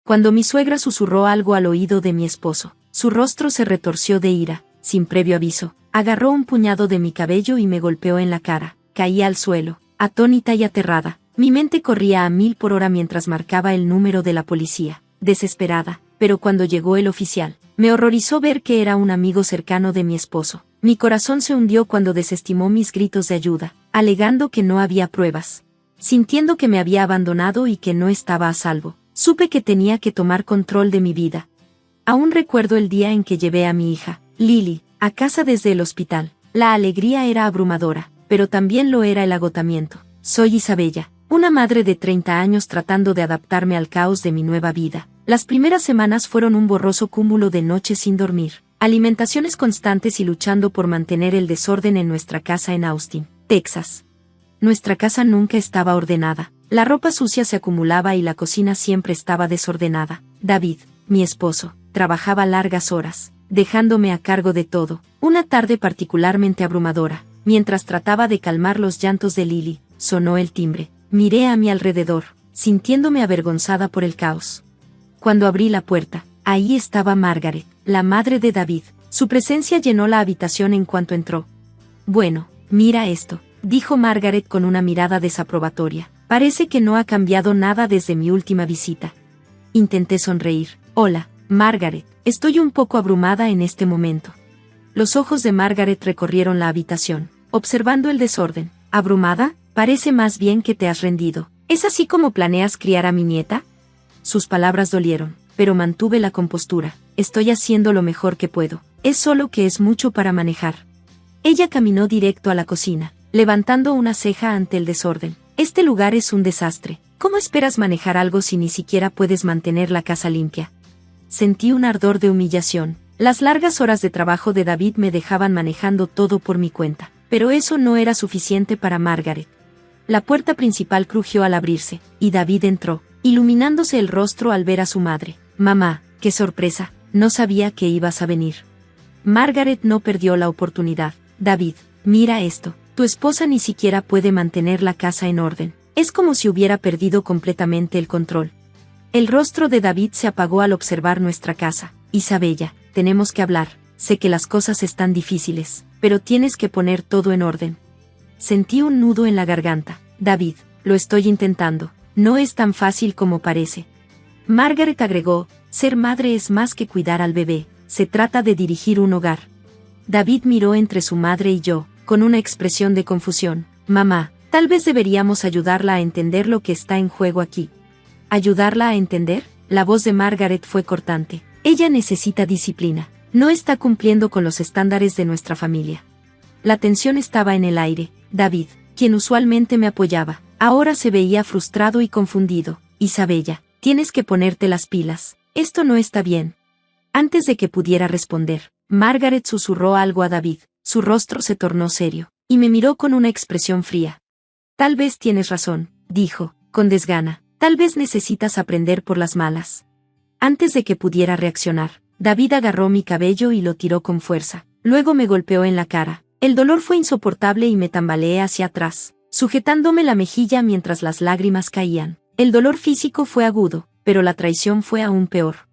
cuando mi suegra susurró algo al oído de mi esposo. Su rostro se retorció de ira, sin previo aviso. Agarró un puñado de mi cabello y me golpeó en la cara. Caí al suelo, atónita y aterrada. Mi mente corría a 1000 por hora mientras marcaba el número de la policía. Desesperada, pero cuando llegó el oficial, me horrorizó ver que era un amigo cercano de mi esposo. Mi corazón se hundió cuando desestimó mis gritos de ayuda, alegando que no había pruebas. Sintiendo que me había abandonado y que no estaba a salvo, supe que tenía que tomar control de mi vida. Aún recuerdo el día en que llevé a mi hija, Lily, a casa desde el hospital. La alegría era abrumadora, pero también lo era el agotamiento. Soy Isabella, una madre de 30 años tratando de adaptarme al caos de mi nueva vida. Las primeras semanas fueron un borroso cúmulo de noches sin dormir, alimentaciones constantes y luchando por mantener el desorden en nuestra casa en Austin, Texas. Nuestra casa nunca estaba ordenada. La ropa sucia se acumulaba y la cocina siempre estaba desordenada. David, mi esposo, trabajaba largas horas, dejándome a cargo de todo. Una tarde particularmente abrumadora, mientras trataba de calmar los llantos de Lily, sonó el timbre. Miré a mi alrededor, sintiéndome avergonzada por el caos. Cuando abrí la puerta, ahí estaba Margaret, la madre de David. Su presencia llenó la habitación en cuanto entró. Bueno, mira esto, dijo Margaret con una mirada desaprobatoria. Parece que no ha cambiado nada desde mi última visita. Intenté sonreír. Hola, Margaret, estoy un poco abrumada en este momento. Los ojos de Margaret recorrieron la habitación, observando el desorden. ¿Abrumada? Parece más bien que te has rendido. ¿Es así como planeas criar a mi nieta? Sus palabras dolieron, pero mantuve la compostura. Estoy haciendo lo mejor que puedo. Es solo que es mucho para manejar. Ella caminó directo a la cocina, levantando una ceja ante el desorden. Este lugar es un desastre. ¿Cómo esperas manejar algo si ni siquiera puedes mantener la casa limpia? Sentí un ardor de humillación. Las largas horas de trabajo de David me dejaban manejando todo por mi cuenta. Pero eso no era suficiente para Margaret. La puerta principal crujió al abrirse, y David entró, iluminándose el rostro al ver a su madre. Mamá, qué sorpresa, no sabía que ibas a venir. Margaret no perdió la oportunidad. David, mira esto, tu esposa ni siquiera puede mantener la casa en orden. Es como si hubiera perdido completamente el control. El rostro de David se apagó al observar nuestra casa. Isabella, tenemos que hablar. Sé que las cosas están difíciles, pero tienes que poner todo en orden. Sentí un nudo en la garganta. David, lo estoy intentando. No es tan fácil como parece. Margaret agregó, ser madre es más que cuidar al bebé, se trata de dirigir un hogar. David miró entre su madre y yo, con una expresión de confusión. Mamá, tal vez deberíamos ayudarla a entender lo que está en juego aquí. ¿Ayudarla a entender? La voz de Margaret fue cortante. Ella necesita disciplina. No está cumpliendo con los estándares de nuestra familia. La tensión estaba en el aire. David, quien usualmente me apoyaba, ahora se veía frustrado y confundido. Isabella, tienes que ponerte las pilas. Esto no está bien. Antes de que pudiera responder, Margaret susurró algo a David. Su rostro se tornó serio, y me miró con una expresión fría. Tal vez tienes razón, dijo, con desgana. Tal vez necesitas aprender por las malas. Antes de que pudiera reaccionar, David agarró mi cabello y lo tiró con fuerza. Luego me golpeó en la cara. El dolor fue insoportable y me tambaleé hacia atrás, sujetándome la mejilla mientras las lágrimas caían. El dolor físico fue agudo, pero la traición fue aún peor.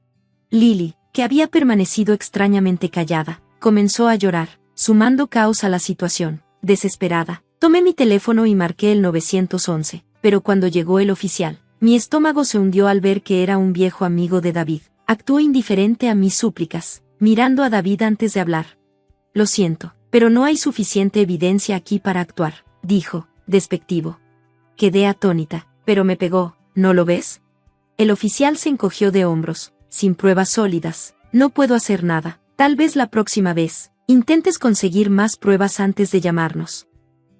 Lily, que había permanecido extrañamente callada, comenzó a llorar, sumando caos a la situación. Desesperada, tomé mi teléfono y marqué el 911, pero cuando llegó el oficial, mi estómago se hundió al ver que era un viejo amigo de David. Actuó indiferente a mis súplicas, mirando a David antes de hablar. Lo siento, pero no hay suficiente evidencia aquí para actuar, dijo, despectivo. Quedé atónita, pero me pegó, ¿no lo ves? El oficial se encogió de hombros, sin pruebas sólidas. No puedo hacer nada, tal vez la próxima vez, intentes conseguir más pruebas antes de llamarnos.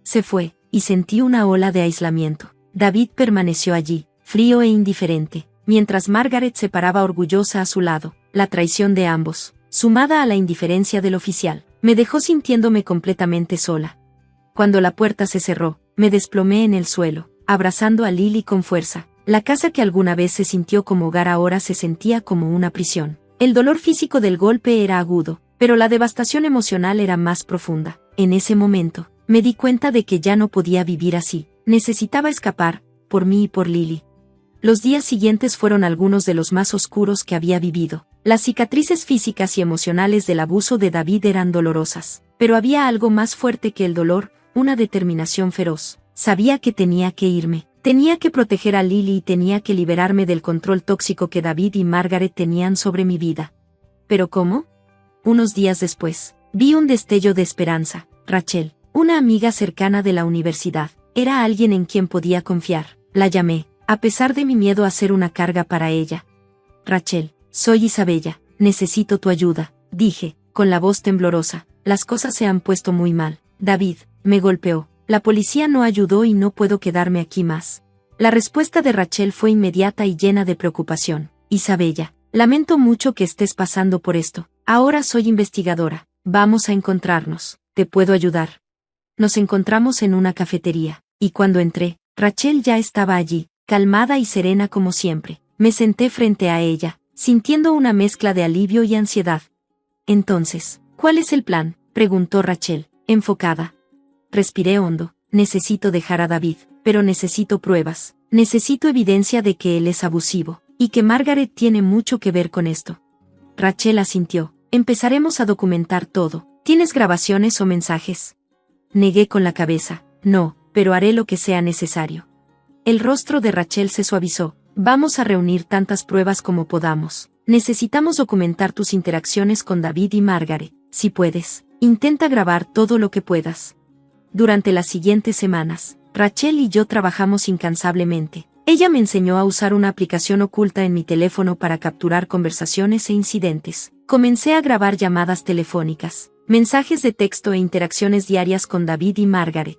Se fue, y sentí una ola de aislamiento. David permaneció allí, frío e indiferente, mientras Margaret se paraba orgullosa a su lado. La traición de ambos, sumada a la indiferencia del oficial, me dejó sintiéndome completamente sola. Cuando la puerta se cerró, me desplomé en el suelo, abrazando a Lily con fuerza. La casa que alguna vez se sintió como hogar ahora se sentía como una prisión. El dolor físico del golpe era agudo, pero la devastación emocional era más profunda. En ese momento, me di cuenta de que ya no podía vivir así. Necesitaba escapar, por mí y por Lily. Los días siguientes fueron algunos de los más oscuros que había vivido. Las cicatrices físicas y emocionales del abuso de David eran dolorosas, pero había algo más fuerte que el dolor, una determinación feroz. Sabía que tenía que irme. Tenía que proteger a Lily y tenía que liberarme del control tóxico que David y Margaret tenían sobre mi vida. ¿Pero cómo? Unos días después, vi un destello de esperanza. Rachel, una amiga cercana de la universidad, era alguien en quien podía confiar. La llamé, a pesar de mi miedo a ser una carga para ella. Rachel, soy Isabella, necesito tu ayuda, dije, con la voz temblorosa. Las cosas se han puesto muy mal. David me golpeó. La policía no ayudó y no puedo quedarme aquí más. La respuesta de Rachel fue inmediata y llena de preocupación. Isabella, lamento mucho que estés pasando por esto. Ahora soy investigadora. Vamos a encontrarnos. ¿Te puedo ayudar? Nos encontramos en una cafetería, y cuando entré, Rachel ya estaba allí, calmada y serena como siempre. Me senté frente a ella, sintiendo una mezcla de alivio y ansiedad. Entonces, ¿cuál es el plan?, preguntó Rachel, enfocada. Respiré hondo. Necesito dejar a David, pero necesito pruebas. Necesito evidencia de que él es abusivo, y que Margaret tiene mucho que ver con esto. Rachel asintió. Empezaremos a documentar todo. ¿Tienes grabaciones o mensajes? Negué con la cabeza. No, pero haré lo que sea necesario. El rostro de Rachel se suavizó. Vamos a reunir tantas pruebas como podamos. Necesitamos documentar tus interacciones con David y Margaret. Si puedes, intenta grabar todo lo que puedas. Durante las siguientes semanas, Rachel y yo trabajamos incansablemente. Ella me enseñó a usar una aplicación oculta en mi teléfono para capturar conversaciones e incidentes. Comencé a grabar llamadas telefónicas, mensajes de texto e interacciones diarias con David y Margaret.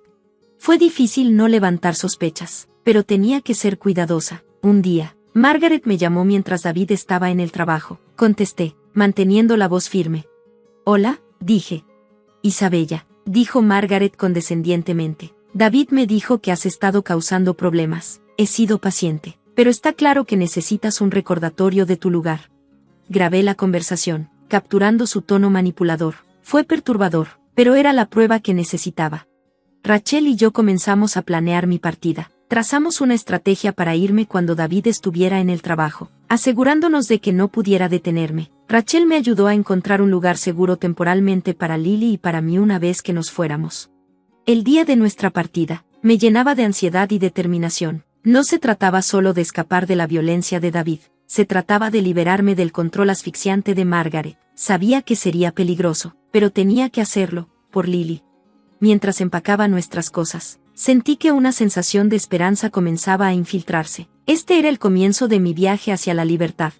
Fue difícil no levantar sospechas, pero tenía que ser cuidadosa. Un día, Margaret me llamó mientras David estaba en el trabajo. Contesté, manteniendo la voz firme. Hola, dije. Isabella, dijo Margaret condescendientemente. David me dijo que has estado causando problemas. He sido paciente, pero está claro que necesitas un recordatorio de tu lugar. Grabé la conversación, capturando su tono manipulador. Fue perturbador, pero era la prueba que necesitaba. Rachel y yo comenzamos a planear mi partida. Trazamos una estrategia para irme cuando David estuviera en el trabajo, asegurándonos de que no pudiera detenerme. Rachel me ayudó a encontrar un lugar seguro temporalmente para Lily y para mí una vez que nos fuéramos. El día de nuestra partida, me llenaba de ansiedad y determinación. No se trataba solo de escapar de la violencia de David, se trataba de liberarme del control asfixiante de Margaret. Sabía que sería peligroso, pero tenía que hacerlo, por Lily. Mientras empacaba nuestras cosas, sentí que una sensación de esperanza comenzaba a infiltrarse. Este era el comienzo de mi viaje hacia la libertad.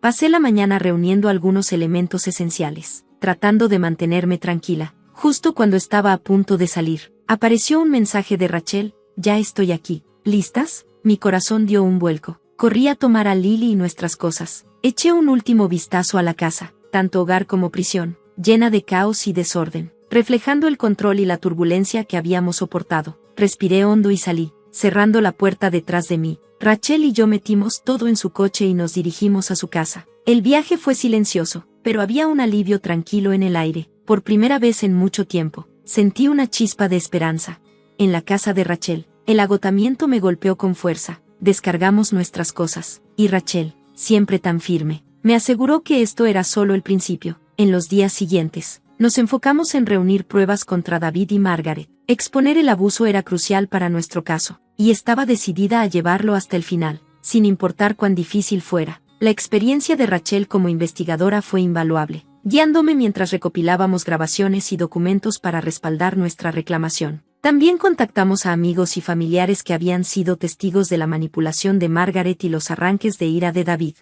Pasé la mañana reuniendo algunos elementos esenciales, tratando de mantenerme tranquila. Justo cuando estaba a punto de salir, apareció un mensaje de Rachel. Ya estoy aquí. ¿Listas? Mi corazón dio un vuelco. Corrí a tomar a Lily y nuestras cosas. Eché un último vistazo a la casa, tanto hogar como prisión, llena de caos y desorden, reflejando el control y la turbulencia que habíamos soportado. Respiré hondo y salí, cerrando la puerta detrás de mí. Rachel y yo metimos todo en su coche y nos dirigimos a su casa. El viaje fue silencioso, pero había un alivio tranquilo en el aire. Por primera vez en mucho tiempo, sentí una chispa de esperanza. En la casa de Rachel, el agotamiento me golpeó con fuerza. Descargamos nuestras cosas, y Rachel, siempre tan firme, me aseguró que esto era solo el principio. En los días siguientes, nos enfocamos en reunir pruebas contra David y Margaret. Exponer el abuso era crucial para nuestro caso, y estaba decidida a llevarlo hasta el final, sin importar cuán difícil fuera. La experiencia de Rachel como investigadora fue invaluable, guiándome mientras recopilábamos grabaciones y documentos para respaldar nuestra reclamación. También contactamos a amigos y familiares que habían sido testigos de la manipulación de Margaret y los arranques de ira de David.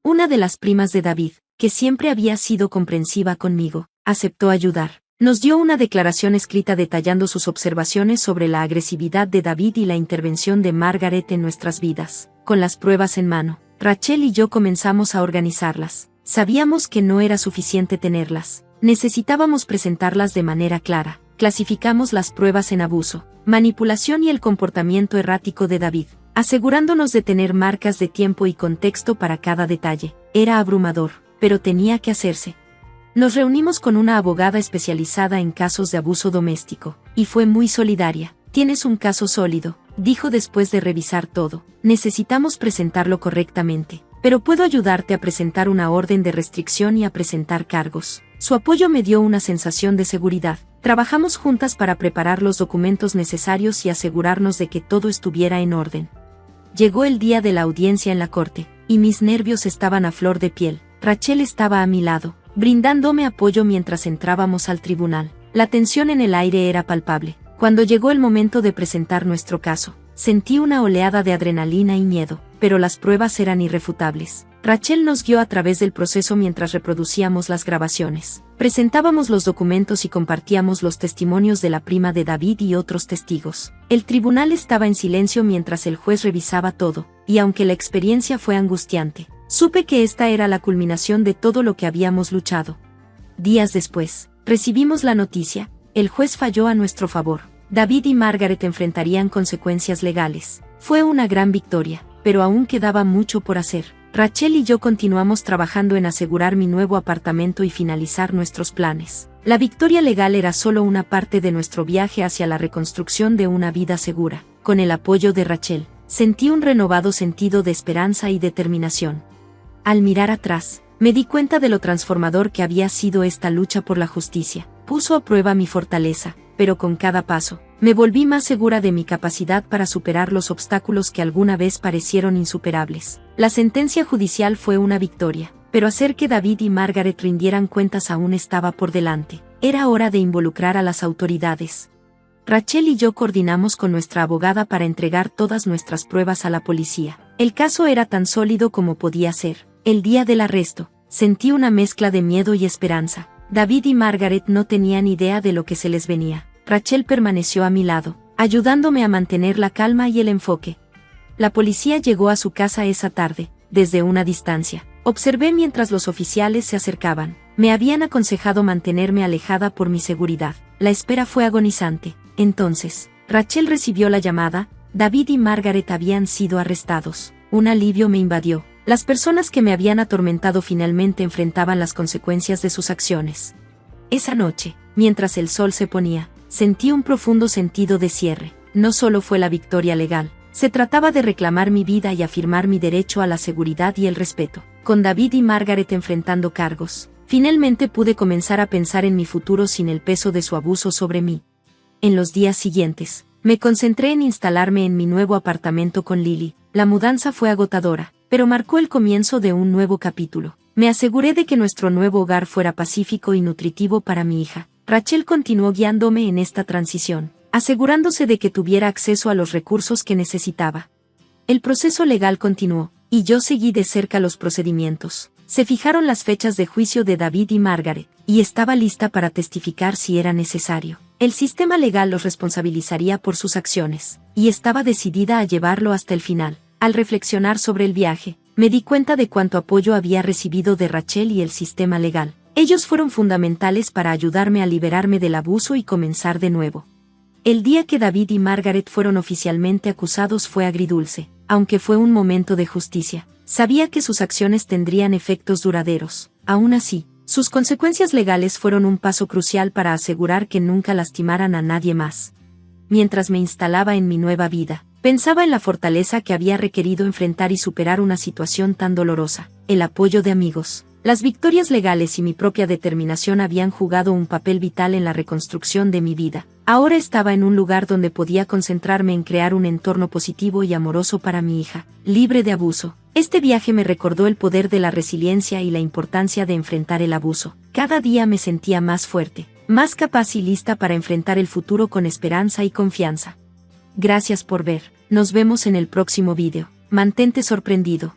Una de las primas de David, que siempre había sido comprensiva conmigo, aceptó ayudar. Nos dio una declaración escrita detallando sus observaciones sobre la agresividad de David y la intervención de Margaret en nuestras vidas. Con las pruebas en mano, Rachel y yo comenzamos a organizarlas. Sabíamos que no era suficiente tenerlas. Necesitábamos presentarlas de manera clara. Clasificamos las pruebas en abuso, manipulación y el comportamiento errático de David, asegurándonos de tener marcas de tiempo y contexto para cada detalle. Era abrumador, pero tenía que hacerse. Nos reunimos con una abogada especializada en casos de abuso doméstico, y fue muy solidaria. Tienes un caso sólido, dijo después de revisar todo. Necesitamos presentarlo correctamente. Pero puedo ayudarte a presentar una orden de restricción y a presentar cargos. Su apoyo me dio una sensación de seguridad. Trabajamos juntas para preparar los documentos necesarios y asegurarnos de que todo estuviera en orden. Llegó el día de la audiencia en la corte, y mis nervios estaban a flor de piel. Rachel estaba a mi lado, brindándome apoyo mientras entrábamos al tribunal. La tensión en el aire era palpable. Cuando llegó el momento de presentar nuestro caso, sentí una oleada de adrenalina y miedo, pero las pruebas eran irrefutables. Rachel nos guió a través del proceso mientras reproducíamos las grabaciones. Presentábamos los documentos y compartíamos los testimonios de la prima de David y otros testigos. El tribunal estaba en silencio mientras el juez revisaba todo, y aunque la experiencia fue angustiante, supe que esta era la culminación de todo lo que habíamos luchado. Días después, recibimos la noticia: el juez falló a nuestro favor. David y Margaret enfrentarían consecuencias legales. Fue una gran victoria, pero aún quedaba mucho por hacer. Rachel y yo continuamos trabajando en asegurar mi nuevo apartamento y finalizar nuestros planes. La victoria legal era solo una parte de nuestro viaje hacia la reconstrucción de una vida segura. Con el apoyo de Rachel, sentí un renovado sentido de esperanza y determinación. Al mirar atrás, me di cuenta de lo transformador que había sido esta lucha por la justicia. Puso a prueba mi fortaleza, pero con cada paso, me volví más segura de mi capacidad para superar los obstáculos que alguna vez parecieron insuperables. La sentencia judicial fue una victoria, pero hacer que David y Margaret rindieran cuentas aún estaba por delante. Era hora de involucrar a las autoridades. Rachel y yo coordinamos con nuestra abogada para entregar todas nuestras pruebas a la policía. El caso era tan sólido como podía ser. El día del arresto, sentí una mezcla de miedo y esperanza. David y Margaret no tenían idea de lo que se les venía. Rachel permaneció a mi lado, ayudándome a mantener la calma y el enfoque. La policía llegó a su casa esa tarde, desde una distancia. Observé mientras los oficiales se acercaban. Me habían aconsejado mantenerme alejada por mi seguridad. La espera fue agonizante. Entonces, Rachel recibió la llamada: David y Margaret habían sido arrestados. Un alivio me invadió. Las personas que me habían atormentado finalmente enfrentaban las consecuencias de sus acciones. Esa noche, mientras el sol se ponía, sentí un profundo sentido de cierre. No solo fue la victoria legal, se trataba de reclamar mi vida y afirmar mi derecho a la seguridad y el respeto. Con David y Margaret enfrentando cargos, finalmente pude comenzar a pensar en mi futuro sin el peso de su abuso sobre mí. En los días siguientes, me concentré en instalarme en mi nuevo apartamento con Lily. La mudanza fue agotadora, pero marcó el comienzo de un nuevo capítulo. Me aseguré de que nuestro nuevo hogar fuera pacífico y nutritivo para mi hija. Rachel continuó guiándome en esta transición, asegurándose de que tuviera acceso a los recursos que necesitaba. El proceso legal continuó, y yo seguí de cerca los procedimientos. Se fijaron las fechas de juicio de David y Margaret, y estaba lista para testificar si era necesario. El sistema legal los responsabilizaría por sus acciones, y estaba decidida a llevarlo hasta el final. Al reflexionar sobre el viaje, me di cuenta de cuánto apoyo había recibido de Rachel y el sistema legal. Ellos fueron fundamentales para ayudarme a liberarme del abuso y comenzar de nuevo. El día que David y Margaret fueron oficialmente acusados fue agridulce, aunque fue un momento de justicia. Sabía que sus acciones tendrían efectos duraderos. Aún así, sus consecuencias legales fueron un paso crucial para asegurar que nunca lastimaran a nadie más. Mientras me instalaba en mi nueva vida, pensaba en la fortaleza que había requerido enfrentar y superar una situación tan dolorosa. El apoyo de amigos, las victorias legales y mi propia determinación habían jugado un papel vital en la reconstrucción de mi vida. Ahora estaba en un lugar donde podía concentrarme en crear un entorno positivo y amoroso para mi hija, libre de abuso. Este viaje me recordó el poder de la resiliencia y la importancia de enfrentar el abuso. Cada día me sentía más fuerte, más capaz y lista para enfrentar el futuro con esperanza y confianza. Gracias por ver. Nos vemos en el próximo video. Mantente sorprendido.